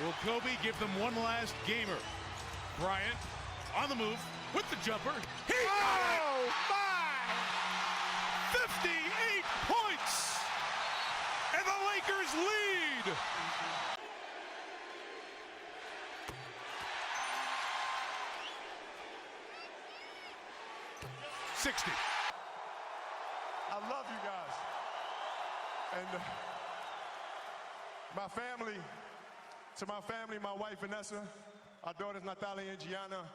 Will Kobe give them one last gamer? Bryant on the move with the jumper. He got it! Oh, my! 58 points! And the Lakers lead! $60. I love you guys. And to my family, my wife Vanessa, our daughters Natalia and Gianna,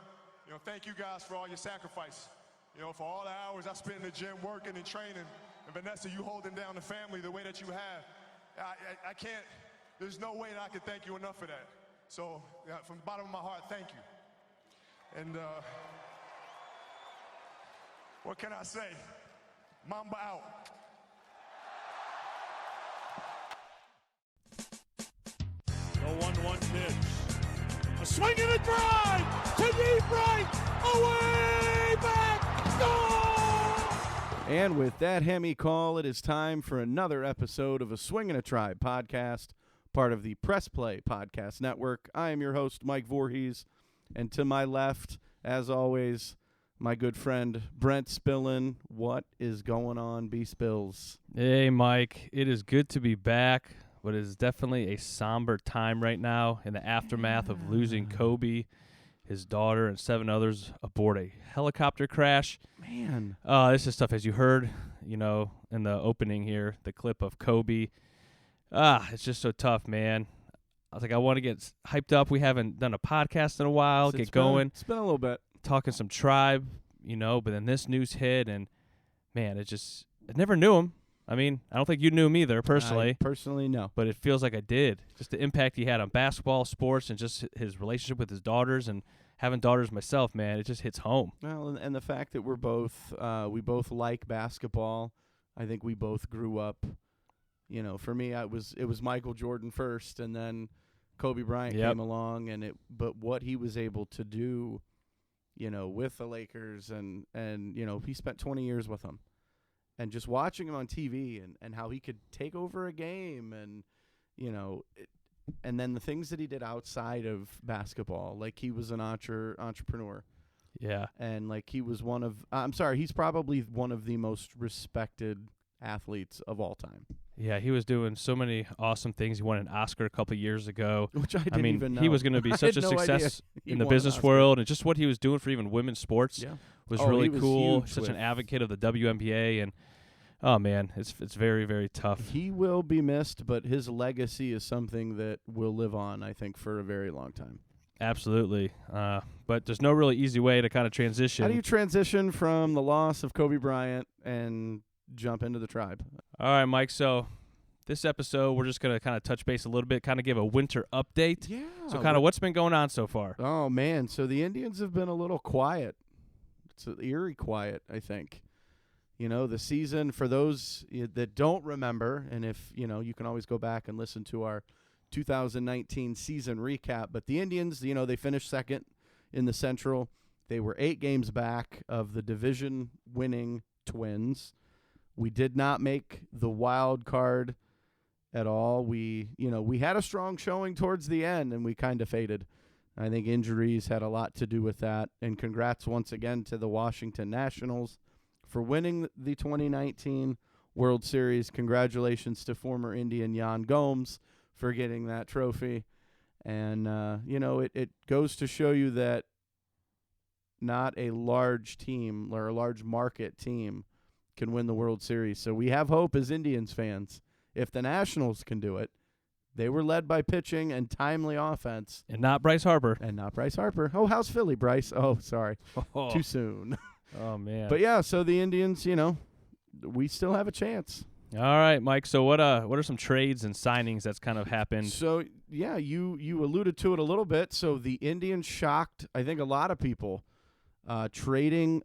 thank you guys for all your sacrifice. For all the hours I spent in the gym working and training. And Vanessa, you holding down the family the way that you have. I can't, there's no way that I can thank you enough for that. So from the bottom of my heart, thank you. And what can I say? Mamba out. The 1-1 pitch. A swing and a drive to deep right. Away back. Goal! And with that Hemi call, it is time for another episode of A Swing and a Tribe podcast, part of the Press Play Podcast Network. I am your host, Mike Voorhees, and to my left, as always, my good friend Brent Spillin. What is going on, B-Spills? Hey, Mike. It is good to be back, but it is definitely a somber time right now in the aftermath of losing Kobe, his daughter, and 7 others aboard a helicopter crash. Man. This is tough, as you heard, in the opening here, the clip of Kobe. It's just so tough, man. I was like, I want to get hyped up. We haven't done a podcast in a while. Get going. It's been a little bit. Talking some Tribe, but then this news hit, and, man, I never knew him. I mean, I don't think you knew him either, personally. Personally, no. But it feels like I did. Just the impact he had on basketball, sports, and just his relationship with his daughters, and having daughters myself, man, it just hits home. Well, and the fact that we both like basketball. I think we both grew up, for me, it was Michael Jordan first, and then Kobe Bryant came along, but what he was able to do, with the Lakers, and he spent 20 years with them. And just watching him on TV and how he could take over a game and, and then the things that he did outside of basketball, like he was an entrepreneur. Yeah. And like he was he's probably one of the most respected athletes of all time. Yeah, he was doing so many awesome things. He won an Oscar a couple years ago. Which I didn't even know. He was going to be such a success in the business world, and just what he was doing for even women's sports was really cool. Such an advocate of the WNBA, and oh man, it's very, very tough. He will be missed, but his legacy is something that will live on, I think, for a very long time. Absolutely. But there's no really easy way to kind of transition. How do you transition from the loss of Kobe Bryant and jump into the Tribe? All right, Mike. So this episode, we're just going to kind of touch base a little bit, kind of give a winter update. Yeah. So kind of what's been going on so far? Oh, man. So the Indians have been a little quiet. It's eerie quiet, I think. The season, for those that don't remember, and if, you can always go back and listen to our 2019 season recap. But the Indians, they finished second in the Central. They were 8 games back of the division-winning Twins. We did not make the wild card at all. We had a strong showing towards the end, and we kind of faded. I think injuries had a lot to do with that. And congrats once again to the Washington Nationals for winning the 2019 World Series. Congratulations to former Indian Yan Gomes for getting that trophy. And, it goes to show you that not a large team or a large market team can win the World Series. So we have hope as Indians fans. If the Nationals can do it, they were led by pitching and timely offense. And not Bryce Harper. Oh, how's Philly, Bryce? Oh, sorry. Too soon. Oh, man. But, yeah, so the Indians, we still have a chance. All right, Mike. So what are some trades and signings that's kind of happened? So, yeah, you alluded to it a little bit. So the Indians shocked, I think, a lot of people, trading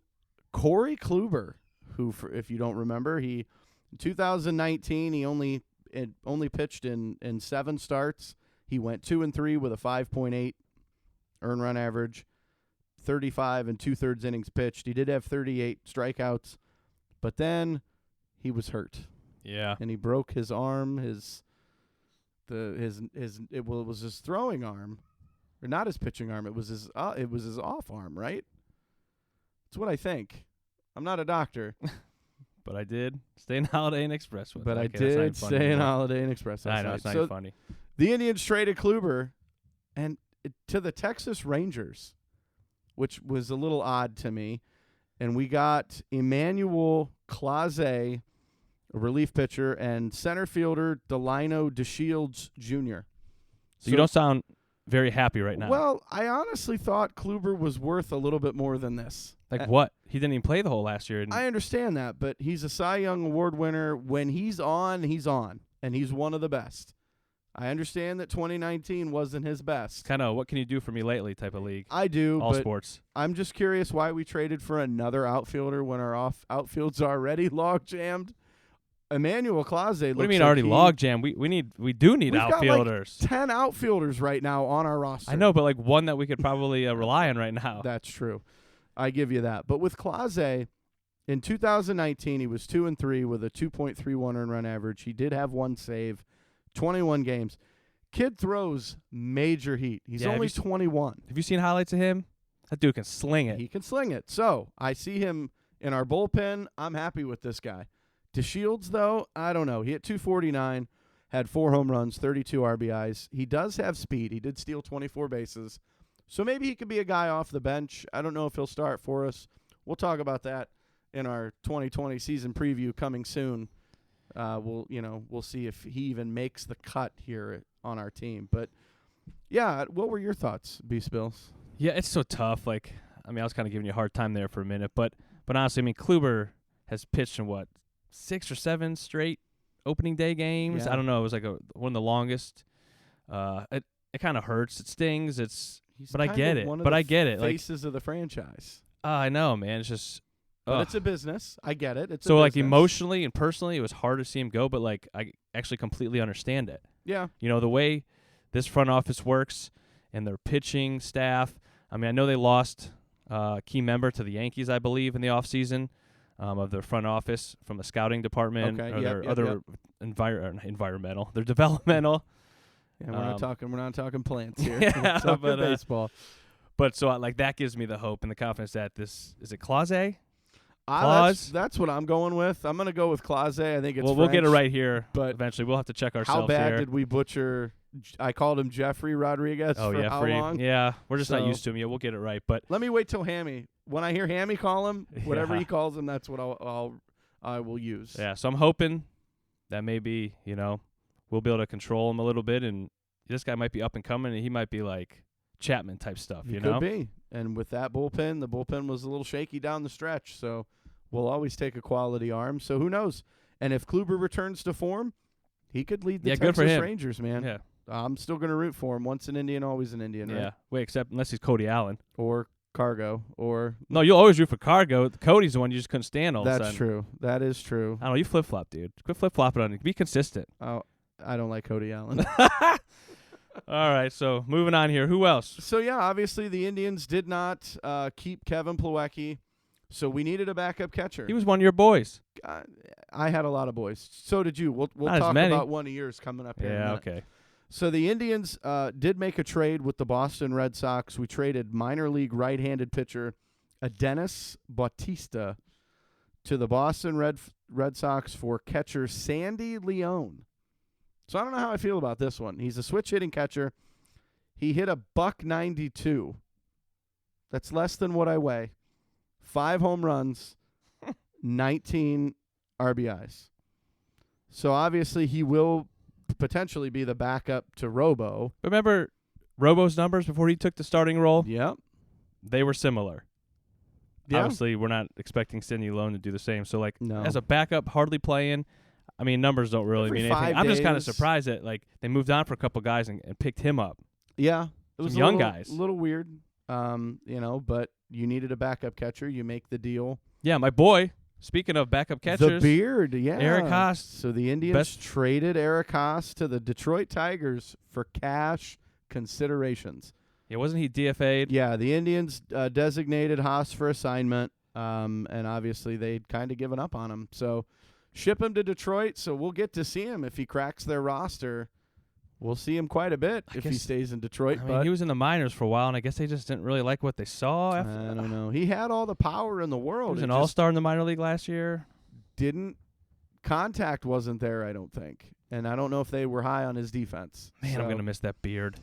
Corey Kluber, who, if you don't remember, in 2019, he only pitched in 7 starts. He went 2-3 with a 5.8 earned run average, 35 2/3 innings pitched. He did have 38 strikeouts, but then he was hurt. Yeah. And he broke his arm, It was his throwing arm, or not his pitching arm. It was his off arm, right? That's what I think. I'm not a doctor, But I did stay in Holiday Inn Express with but it. I Okay, that's not did even funny stay in anymore. Holiday Inn Express. I know, it's not so even funny. the Indians traded Kluber and to the Texas Rangers, which was a little odd to me. And we got Emmanuel Clase, a relief pitcher, and center fielder Delino DeShields Jr. So you don't sound very happy right now. Well, I honestly thought Kluber was worth a little bit more than this. Like what? He didn't even play the whole last year. I understand that, but he's a Cy Young Award winner. When he's on, and he's one of the best. I understand that 2019 wasn't his best. Kind of what can you do for me lately type of league. I do, All but sports. I'm just curious why we traded for another outfielder when our outfield's already log jammed. Emmanuel Clase. What do you mean already log jam? We do need We've outfielders. got like 10 outfielders right now on our roster. I know, but like one that we could probably rely on right now. That's true. I give you that. But with Clase, in 2019, he was 2-3 with a 2.31 earned run average. He did have one save, 21 games. Kid throws major heat. He's Yeah, only 21. Have you seen highlights of him? That dude can sling it. He can sling it. So I see him in our bullpen. I'm happy with this guy. DeShields, though, I don't know. He hit 249, had 4 home runs, 32 RBIs. He does have speed. He did steal 24 bases. So maybe he could be a guy off the bench. I don't know if he'll start for us. We'll talk about that in our 2020 season preview coming soon. We'll see if he even makes the cut here on our team. But yeah, what were your thoughts, Beast Bills? Yeah, it's so tough. Like, I mean, I was kind of giving you a hard time there for a minute, but honestly, I mean, Kluber has pitched in what, 6 or 7 straight opening day games. Yeah. I don't know. It was like one of the longest. It kind of hurts. It stings. But I get it. But I get it. Faces of the franchise. I know, man. It's just. But it's a business. I get it. It's so a like business. emotionally and personally, it was hard to see him go. But like, I actually completely understand it. Yeah. You know, the way this front office works and their pitching staff. I mean, I know they lost a key member to the Yankees, I believe, in the offseason of their front office from the scouting department Okay, or yep, their other environmental, their developmental. Yeah, we're not talking plants here. Yeah, we're talking but, baseball. But so like that gives me the hope and the confidence that this is it Clase? That's what I'm going with. I'm going to go with Clase. I think it's Well, we'll get it French, right here, but eventually we'll have to check how ourselves bad here. did we butcher? I called him Jeffrey Rodriguez Oh for yeah, how free. long? Yeah, we're just not So- used to him yet. We'll get it right, but Let me wait till Hammy. When I hear Hammy call him, whatever Yeah. he calls him, that's what I will use. yeah. So I'm hoping that maybe we'll be able to control him a little bit, and this guy might be up and coming, and he might be like Chapman type stuff. He You could know? be. And with that bullpen, the bullpen was a little shaky down the stretch, so we'll always take a quality arm. So who knows? And if Kluber returns to form, he could lead the Yeah, good for Texas him. Rangers, man. Yeah. I'm still going to root for him. Once an Indian, always an Indian, right? Yeah. Wait, except unless he's Cody Allen. Or Cargo, or No, you'll always root for Cargo. Cody's the one you just couldn't stand all of a that's sudden. true. That is true. I don't know. You flip flop, dude. Quit flip flopping on it. Be consistent. Oh, I don't like Cody Allen. All right. So moving on here. Who else? So yeah, obviously the Indians did not keep Kevin Plawecki, so we needed a backup catcher. He was one of your boys. I had a lot of boys. So did you. We'll Not as talk many. about one of yours coming up here. in a Yeah. minute. Okay. So the Indians did make a trade with the Boston Red Sox. We traded minor league right-handed pitcher Adenis Bautista to the Boston Red Sox for catcher Sandy Leone. So I don't know how I feel about this one. He's a switch-hitting catcher. He hit a .192. That's less than what I weigh. 5 home runs, 19 RBIs. So obviously he will potentially be the backup to Robo. Remember Robo's numbers before he took the starting role? Yep. They were similar. Yeah. Obviously, we're not expecting Sidney Lone to do the same. So, like, No. as a backup, hardly playing, I mean, numbers don't really Every mean anything. 5 I'm just kind of days. surprised that, like, they moved on for a couple guys and picked him up. Yeah. It was Some young a guys. little weird, but you needed a backup catcher. You make the deal. Yeah, my boy, speaking of backup catchers. The Beard, yeah. Eric Haas. So the Indians traded Eric Haas to the Detroit Tigers for cash considerations. Yeah, wasn't he DFA'd? Yeah, the Indians designated Haas for assignment, and obviously they'd kind of given up on him. So ship him to Detroit, so we'll get to see him if he cracks their roster. we'll see him quite a bit if he stays in Detroit. I mean, but he was in the minors for a while, and I guess they just didn't really like what they saw. I don't know. He had all the power in the world. He was an all-star in the minor league last year. Contact wasn't there, I don't think. And I don't know if they were high on his defense. Man, I'm going to miss that beard.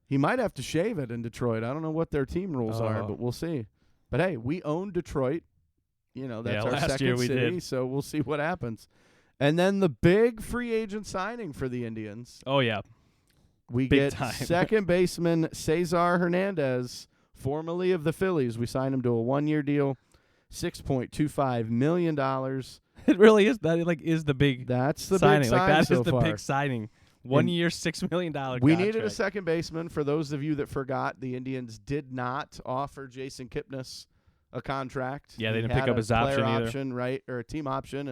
He might have to shave it in Detroit. I don't know what their team rules are, but we'll see. But, hey, we own Detroit. That's our last year second we city, did. so we'll see what happens. And then the big free agent signing for the Indians. Oh, yeah. We Big get time. second baseman Cesar Hernandez, formerly of the Phillies. We signed him to a 1-year deal, $6.25 million. It really is. That is the big That's the signing. big sign that so is the far. big signing. 1 year, $6 million We contract. needed a second baseman. For those of you that forgot, the Indians did not offer Jason Kipnis a contract. Yeah, they He didn't pick had up a his option player either. option, right, or a team option,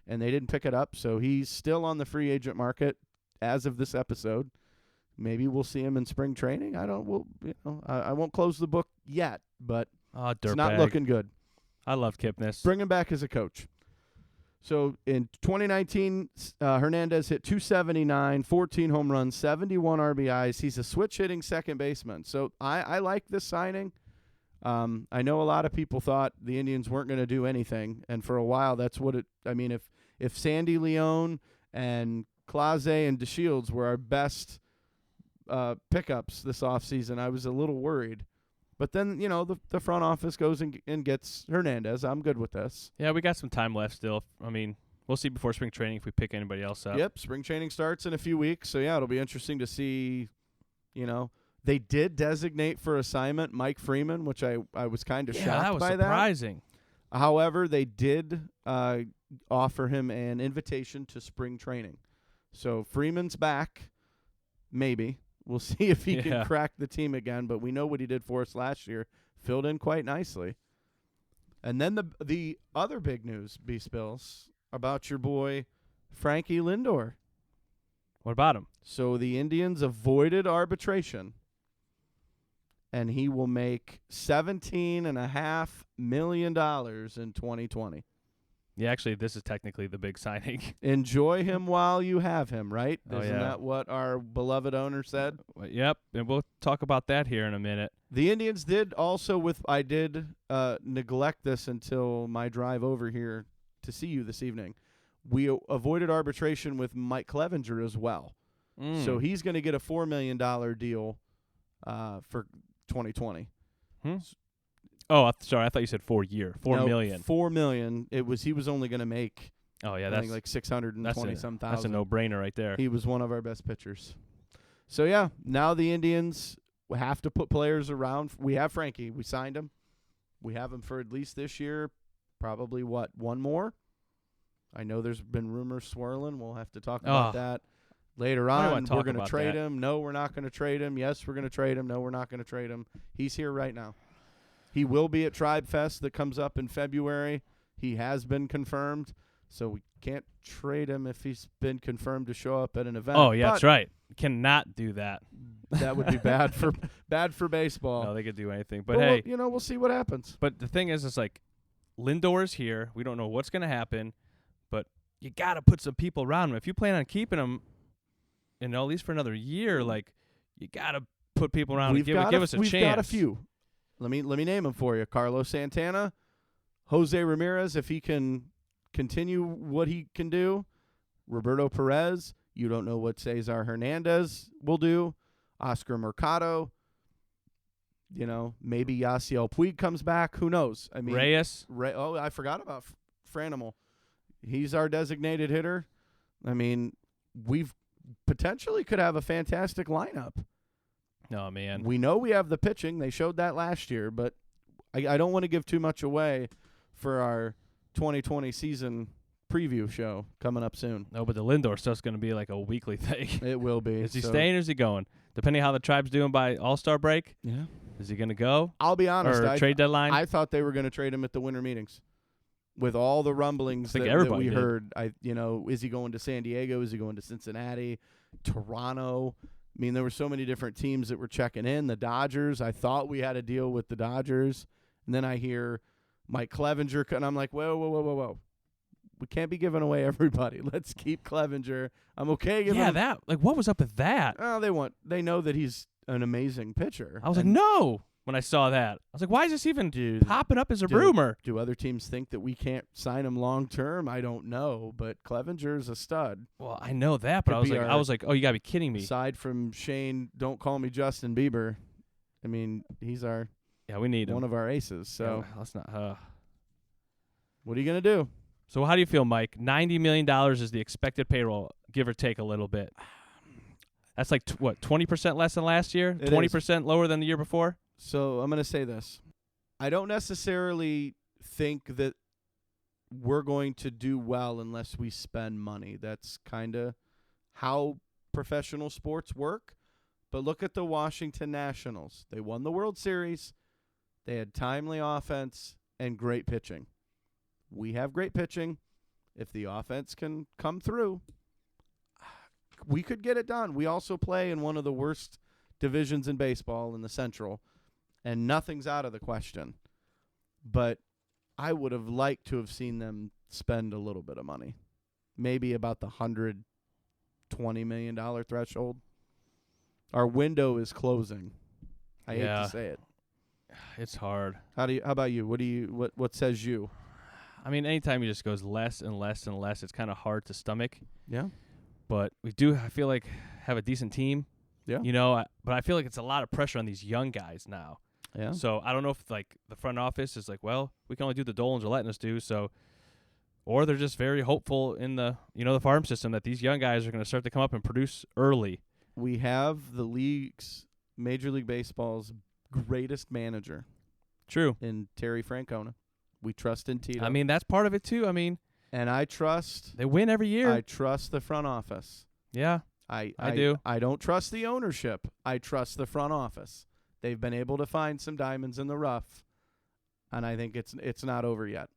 and they didn't pick it up. So he's still on the free agent market as of this episode. Maybe we'll see him in spring training. I won't close the book yet, but it's not looking good. I love Kipnis. Bring him back as a coach. So in 2019, Hernandez hit 279, 14 home runs, 71 RBIs. He's a switch-hitting second baseman. So I like this signing. I know a lot of people thought the Indians weren't going to do anything, and for a while that's what it – I mean, if Sandy Leon and Clase and DeShields were our best pickups this offseason, I was a little worried. But then, the front office goes and gets Hernandez. I'm good with this. Yeah, we got some time left still. I mean, we'll see before spring training if we pick anybody else up. Yep, spring training starts in a few weeks. So, yeah, it'll be interesting to see, They did designate for assignment Mike Freeman, which I was kind of shocked by that. That was surprising. However, they did offer him an invitation to spring training. So, Freeman's back, maybe. We'll see if he can crack the team again, but we know what he did for us last year. Filled in quite nicely. And then the other big news, B-Spills, about your boy Frankie Lindor. What about him? So the Indians avoided arbitration, and he will make $17.5 million in 2020. Yeah, actually, this is technically the big signing. Enjoy him while you have him, right? Oh, Isn't that what our beloved owner said? Yep, and we'll talk about that here in a minute. The Indians did also I did neglect this until my drive over here to see you this evening. We avoided arbitration with Mike Clevenger as well. So he's going to get a $4 million deal for 2020. Oh, sorry. I thought you said 4 year. $4 million. $4 million. He was only going to make. Oh yeah, I think like 620-some thousand. That's a no-brainer right there. He was one of our best pitchers. So yeah, now the Indians have to put players around. We have Frankie. We signed him. We have him for at least this year. Probably one more. I know there's been rumors swirling. We'll have to talk about that later on. We're going to trade him. No, we're not going to trade him. Yes, we're going to trade him. No, we're not going to trade him. He's here right now. He will be at Tribe Fest that comes up in February. He has been confirmed, so we can't trade him if he's been confirmed to show up at an event. Oh, yeah, that's right. Cannot do that. That would be bad for baseball. No, they could do anything. But hey, we'll see what happens. But the thing is, it's like Lindor is here. We don't know what's going to happen, but you got to put some people around him. If you plan on keeping him, at least for another year, like you got to put people around and give us a chance. We've got a few. Let me name them for you. Carlos Santana, Jose Ramirez, if he can continue what he can do. Roberto Perez. You don't know what Cesar Hernandez will do. Oscar Mercado. Maybe Yasiel Puig comes back. Who knows? I mean, Reyes. I forgot about Franimal. He's our designated hitter. I mean, we've potentially could have a fantastic lineup. Oh, man. We know we have the pitching. They showed that last year, but I don't want to give too much away for our 2020 season preview show coming up soon. No, but the Lindor stuff's going to be like a weekly thing. It will be. Is he staying or is he going? Depending on how the Tribe's doing by All-Star break. Yeah. Is he going to go? I'll be honest. Or trade deadline? I thought they were going to trade him at the winter meetings. With all the rumblings that we heard, is he going to San Diego? Is he going to Cincinnati? Toronto? I mean, there were so many different teams that were checking in. The Dodgers, I thought we had a deal with the Dodgers. And then I hear Mike Clevenger, and I'm like, whoa. We can't be giving away everybody. Let's keep Clevenger. I'm okay giving him. that. Like, what was up with that? Oh, they know that he's an amazing pitcher. I was like, no. When I saw that, I was like, why is this even popping up as a rumor? Do other teams think that we can't sign him long term? I don't know, but Clevenger's a stud. Well, I know that, but I was like, oh, you gotta be kidding me. Aside from Shane, don't call me Justin Bieber. I mean, he's we need one him. of our aces. So let's not. what are you gonna do? So how do you feel, Mike? $90 million is the expected payroll, give or take a little bit. That's like 20% less than last year. 20% lower than the year before. So I'm going to say this. I don't necessarily think that we're going to do well unless we spend money. That's kind of how professional sports work. But look at the Washington Nationals. They won the World Series. They had timely offense and great pitching. We have great pitching. If the offense can come through, we could get it done. We also play in one of the worst divisions in baseball in the Central. And nothing's out of the question. But I would have liked to have seen them spend a little bit of money. Maybe about the $120 million threshold. Our window is closing. I hate to say it. It's hard. How about you? What says you? I mean, anytime it just goes less and less and less, it's kind of hard to stomach. Yeah. But we do, I feel like, have a decent team. Yeah. You know, but I feel like it's a lot of pressure on these young guys now. Yeah. So I don't know if like the front office is like, well, we can only do the Dolans are letting us do. So, or they're just very hopeful in the farm system that these young guys are going to start to come up and produce early. We have the league's Major League Baseball's greatest manager. True. In Terry Francona. We trust in Tito. I mean, that's part of it too. I mean, and I trust. They win every year. I trust the front office. Yeah. I do. I don't trust the ownership. I trust the front office. They've been able to find some diamonds in the rough, and I think it's not over yet.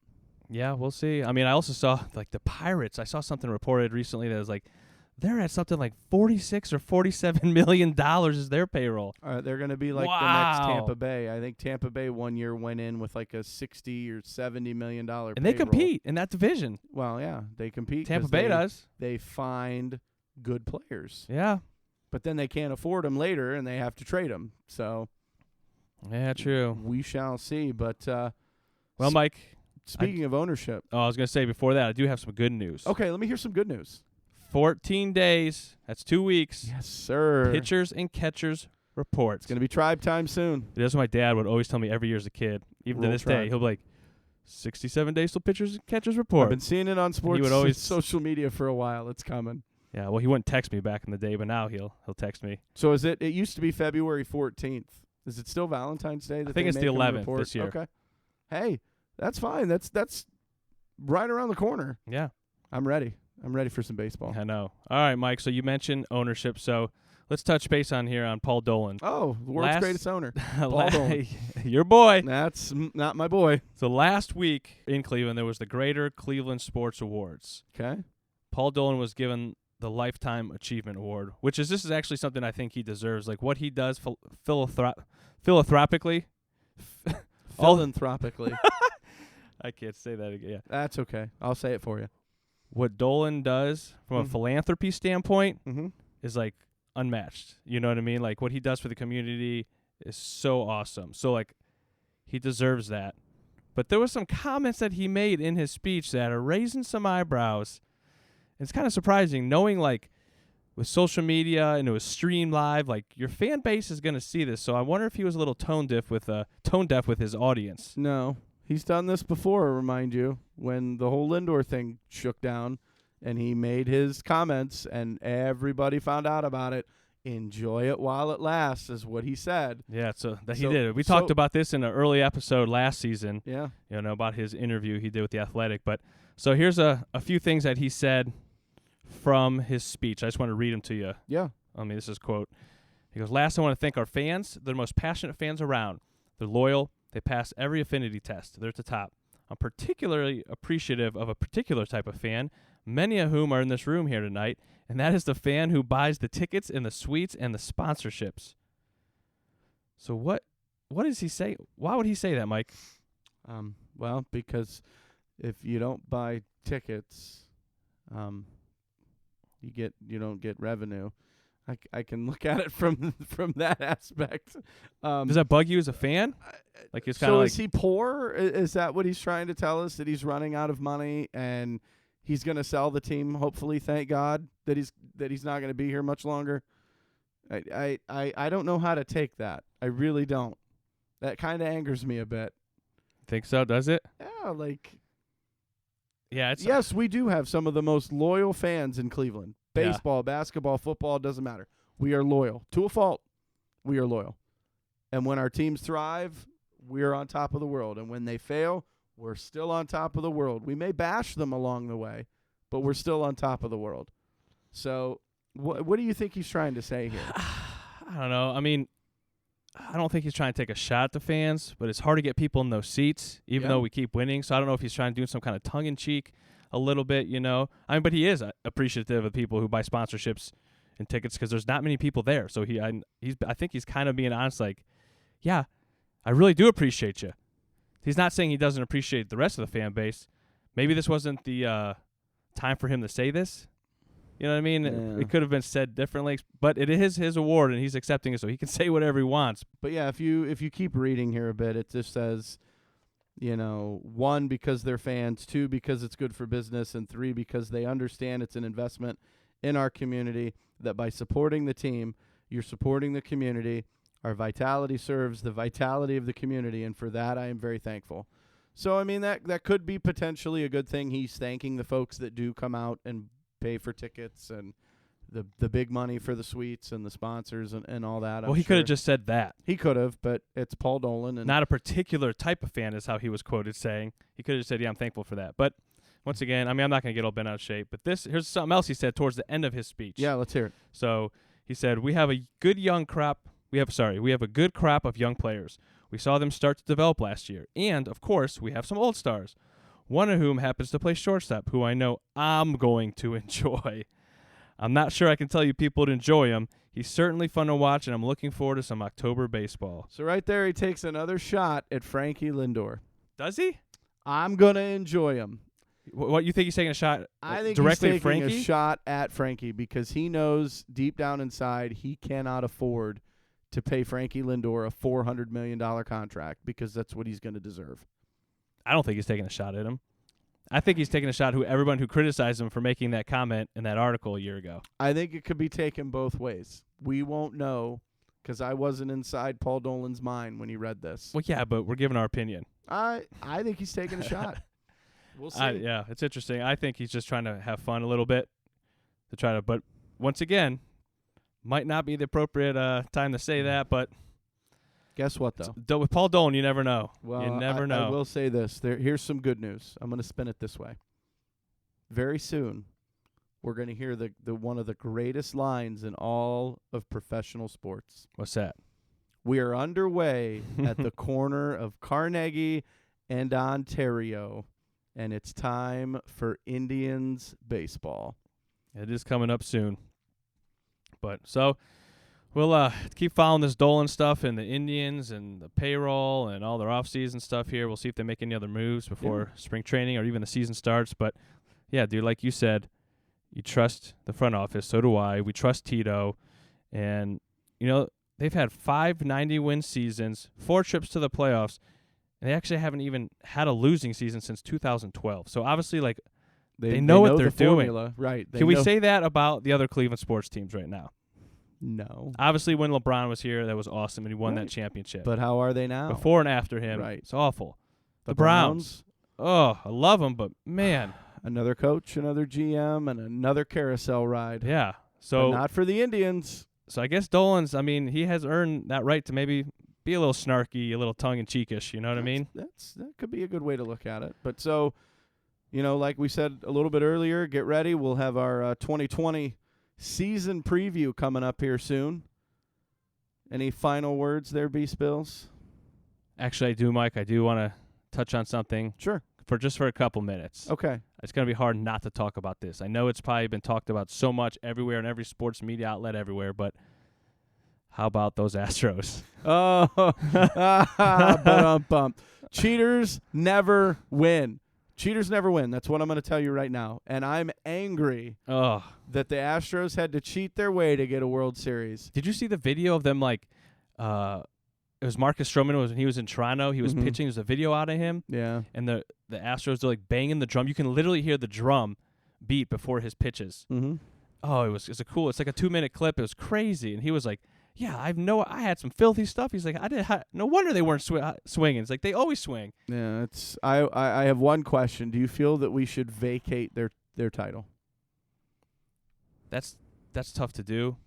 Yeah, we'll see. I mean, I also saw like the Pirates. I saw something reported recently that was like they're at something like $46 or $47 million is their payroll. They're going to be like the next Tampa Bay. I think Tampa Bay one year went in with like a $60 or $70 million payroll. And they compete in that division. Well, yeah, they compete. Tampa Bay does. They find good players. Yeah. But then they can't afford them later, and they have to trade them. So, yeah, true. We shall see. But well, Mike, speaking of ownership, I was going to say before that, I do have some good news. Okay, let me hear some good news. 14 days. That's 2 weeks. Yes, sir. Pitchers and catchers reports. It's going to be tribe time soon. That's what my dad would always tell me every year as a kid. Even to this day, he'll be like, 67 days till pitchers and catchers report. I've been seeing it on sports. He would always social media for a while. It's coming. Yeah, well, he wouldn't text me back in the day, but now he'll text me. So is it? It used to be February 14th. Is it still Valentine's Day? I think it's the 11th this year. Okay. Hey, that's fine. That's right around the corner. Yeah. I'm ready. I'm ready for some baseball. I know. All right, Mike. So you mentioned ownership. So let's touch base on Paul Dolan. Oh, the world's greatest owner. Paul Dolan. Your boy. That's not my boy. So last week in Cleveland, there was the Greater Cleveland Sports Awards. Okay. Paul Dolan was given the Lifetime Achievement Award, this is actually something I think he deserves. Like what he does philanthropically. Philanthropically. I can't say that again. Yeah. That's okay. I'll say it for you. What Dolan does from a philanthropy standpoint mm-hmm. is like unmatched. You know what I mean? Like what he does for the community is so awesome. So like he deserves that. But there was some comments that he made in his speech that are raising some eyebrows. It's kind of surprising knowing like with social media and it was streamed live, like your fan base is going to see this. So I wonder if he was a little tone deaf with his audience. No, he's done this before, remind you, when the whole Lindor thing shook down and he made his comments and everybody found out about it. Enjoy it while it lasts is what he said. Yeah, so he did. We talked about this in an early episode last season. Yeah. About his interview he did with The Athletic. But so here's a few things that he said from his speech. I just want to read them to you. Yeah. I mean, this is a quote. He goes, last, I want to thank our fans. They're the most passionate fans around. They're loyal. They pass every affinity test. They're at the top. I'm particularly appreciative of a particular type of fan, many of whom are in this room here tonight, and that is the fan who buys the tickets and the suites and the sponsorships. So what does he say? Why would he say that, Mike? Well, because if you don't buy tickets, you don't get revenue. I can look at it from that aspect. Does that bug you as a fan? Like it's kind so of is he poor? Is that what he's trying to tell us? That he's running out of money and he's going to sell the team? Hopefully, thank God that he's not going to be here much longer. I don't know how to take that. I really don't. That kind of angers me a bit. Think so? Does it? Yeah, like. Yeah. Yes, we do have some of the most loyal fans in Cleveland. Yeah. Baseball, basketball, football, doesn't matter. We are loyal. To a fault, we are loyal. And when our teams thrive, we're on top of the world. And when they fail, we're still on top of the world. We may bash them along the way, but we're still on top of the world. So what do you think he's trying to say here? I don't know. I mean, I don't think he's trying to take a shot at the fans, but it's hard to get people in those seats, even though we keep winning. So I don't know if he's trying to do some kind of tongue-in-cheek a little bit, you know. I mean, but he is appreciative of people who buy sponsorships and tickets because there's not many people there. So I think he's kind of being honest, like, yeah, I really do appreciate you. He's not saying he doesn't appreciate the rest of the fan base. Maybe this wasn't the time for him to say this. You know what I mean? Yeah. It could have been said differently, but it is his award, and he's accepting it, so he can say whatever he wants. But, yeah, if you keep reading here a bit, it just says, 1, because they're fans, 2, because it's good for business, and 3, because they understand it's an investment in our community, that by supporting the team, you're supporting the community. Our vitality serves the vitality of the community, and for that I am very thankful. So, I mean, that could be potentially a good thing. He's thanking the folks that do come out and pay for tickets and the big money for the suites and the sponsors and all that. Well, he could have just said that. He could have, but it's Paul Dolan. And not a particular type of fan is how he was quoted saying. He could have just said, yeah, I'm thankful for that. But once again, I mean, I'm not going to get all bent out of shape. But here's something else he said towards the end of his speech. Yeah, let's hear it. So he said, we have a good crop of young players. We saw them start to develop last year. And, of course, we have some old stars, one of whom happens to play shortstop, who I know I'm going to enjoy. I'm not sure I can tell you people to enjoy him. He's certainly fun to watch, and I'm looking forward to some October baseball. So right there, he takes another shot at Frankie Lindor. Does he? I'm going to enjoy him. What, you think he's taking a shot I think directly he's at Frankie? taking a shot at Frankie because he knows deep down inside he cannot afford to pay Frankie Lindor a $400 million contract because that's what he's going to deserve. I don't think he's taking a shot at him. I think he's taking a shot at everyone who criticized him for making that comment in that article a year ago. I think it could be taken both ways. We won't know because I wasn't inside Paul Dolan's mind when he read this. Well, yeah, but we're giving our opinion. I think he's taking a shot. We'll see. Yeah, it's interesting. I think he's just trying to have fun a little bit to try to. But once again, might not be the appropriate time to say that. But guess what, though? With Paul Dolan, you never know. Well, you never know. I will say this. Here's some good news. I'm going to spin it this way. Very soon, we're going to hear the one of the greatest lines in all of professional sports. What's that? We are underway at the corner of Carnegie and Ontario, and it's time for Indians baseball. It is coming up soon. But so we'll keep following this Dolan stuff and the Indians and the payroll and all their offseason stuff here. We'll see if they make any other moves before spring training or even the season starts. But, yeah, dude, like you said, you trust the front office. So do I. We trust Tito. And, they've had 5 90-win seasons, 4 trips to the playoffs, and they actually haven't even had a losing season since 2012. So, obviously, they know what they're doing. Right. Can we say that about the other Cleveland sports teams right now? No. Obviously, when LeBron was here, that was awesome, and he won that championship. But how are they now? Before and after him, it's awful. The Browns. Oh, I love them, but, man. Another coach, another GM, and another carousel ride. Yeah. So but not for the Indians. So I guess Dolan's, he has earned that right to maybe be a little snarky, a little tongue-in-cheekish, you know what I mean? That could be a good way to look at it. But so, like we said a little bit earlier, get ready. We'll have our 2020 season preview coming up here soon. Any final words there, B-Spills? Actually, I do, Mike. I do want to touch on something. Sure. For a couple minutes. Okay. It's going to be hard not to talk about this. I know it's probably been talked about so much everywhere in every sports media outlet everywhere, but how about those Astros? Cheaters never win. Cheaters never win. That's what I'm going to tell you right now. And I'm angry Oh, that the Astros had to cheat their way to get a World Series. did you see the video of them like? It was Marcus Stroman when he was in Toronto. He was pitching. There's a video out of him. Yeah. And the Astros are like banging the drum. You can literally hear the drum beat before his pitches. Mm-hmm. Oh, it's like a 2-minute clip. It was crazy. And he was like, yeah, I had some filthy stuff. He's like, no wonder they weren't swinging. It's like they always swing. Yeah, I have one question. Do you feel that we should vacate their title? That's tough to do.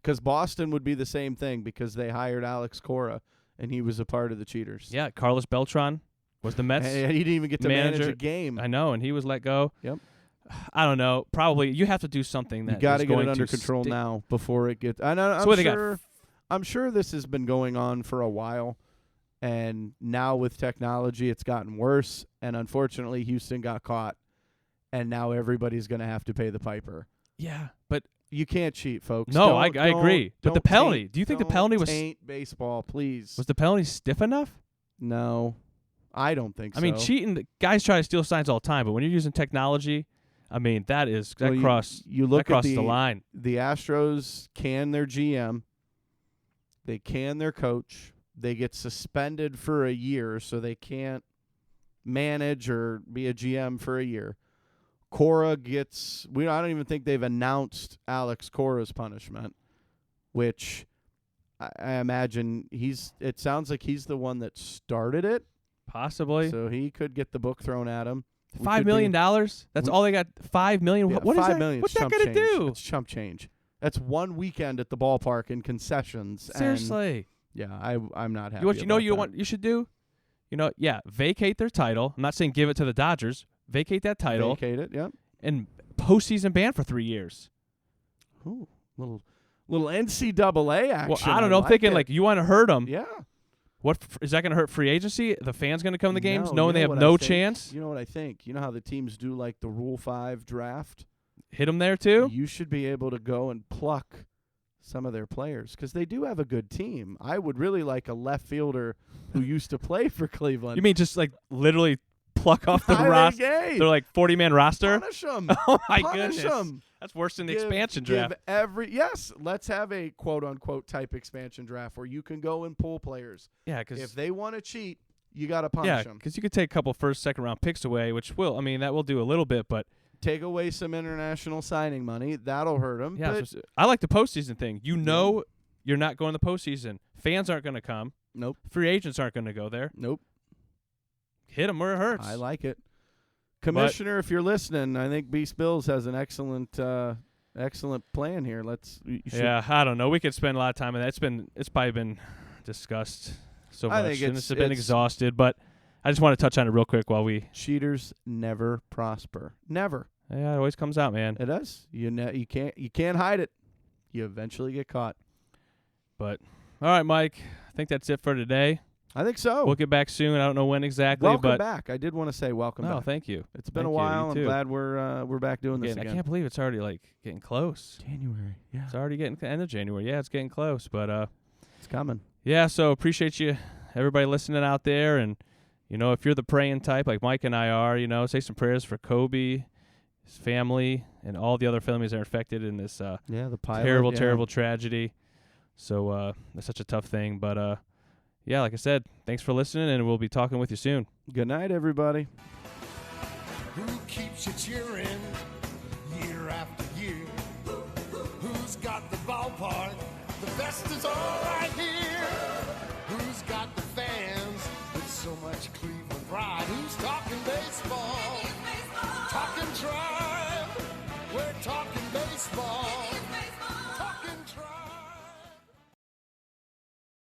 Because Boston would be the same thing because they hired Alex Cora, and he was a part of the cheaters. Yeah, Carlos Beltran was the Mets And he didn't even get to manage a game. I know, and he was let go. Yep. I don't know. Probably you have to do something that You got to get going it under to control stick. now before it gets. I'm sure this has been going on for a while, and now with technology, it's gotten worse. And unfortunately, Houston got caught, and now everybody's going to have to pay the piper. Yeah, but You can't cheat, folks. no, I agree. But the penalty. Do you think the penalty was baseball? Please. Was the penalty stiff enough? No, I don't think so. I mean, cheating. The guys try to steal signs all the time, but when you're using technology, I mean that crosses the line. The Astros can their GM. They can their coach. They get suspended for a year, so they can't manage or be a GM for a year. Cora gets – I don't even think they've announced Alex Cora's punishment, which I imagine it sounds like he's the one that started it. Possibly. So he could get the book thrown at him. $5 million? That's all they got? $5 million? Yeah, what is $5 that? million What's that going to do? It's chump change. That's one weekend at the ballpark in concessions. Seriously. And I'm not happy. You should do? Vacate their title. I'm not saying give it to the Dodgers. Vacate that title. Vacate it, yep. And postseason ban for 3 years. Ooh, little NCAA action. Well, I don't know. I'm thinking like you want to hurt them. Yeah. What is that going to hurt free agency? The fans going to come to the games knowing they have what no I think? chance? You know what I think? You know how the teams do like the Rule 5 draft? Hit them there too? You should be able to go and pluck some of their players because they do have a good team. I would really like a left fielder who used to play for Cleveland. You mean just like literally pluck off the roster? They're like 40-man roster? Punish them. Oh, my Punish goodness. them. That's worse than the expansion draft. Yes, let's have a quote-unquote type expansion draft where you can go and pull players. Yeah, because if they want to cheat, you got to punish them. because you could take a couple first, second-round picks away, which that will do a little bit, but take away some international signing money. That'll hurt them. yeah, I like the postseason thing. You're not going to the postseason. Fans aren't going to come. Nope. Free agents aren't going to go there. Nope. Hit them where it hurts. I like it. Commissioner, if you're listening, I think Beast Bills has an excellent plan here. Yeah, I don't know. We could spend a lot of time on that. It's probably been discussed so much. I think it's been exhausted, but I just want to touch on it real quick while we. Cheaters never prosper. Never. Yeah, it always comes out, man. It does. You can't hide it. You eventually get caught. But all right, Mike. I think that's it for today. I think so. We'll get back soon. I don't know when exactly. Welcome but back. I did want to say welcome back. No, thank you. It's been a Thank while. you I'm too. glad we're back doing this again. I can't believe it's already getting close. January. Yeah. It's already getting end of January. Yeah, it's getting close. But it's coming. Yeah, so appreciate you, everybody listening out there. And, if you're the praying type like Mike and I are, say some prayers for Kobe, his family, and all the other families that are affected in this the pilot, terrible tragedy. So it's such a tough thing. But, yeah, like I said, thanks for listening, and we'll be talking with you soon. Good night, everybody. Who keeps you cheering year after year? Who's got the ballpark? The best is all right here. Who's got the fans with so much Cleveland pride? Who's talking baseball? Talking try.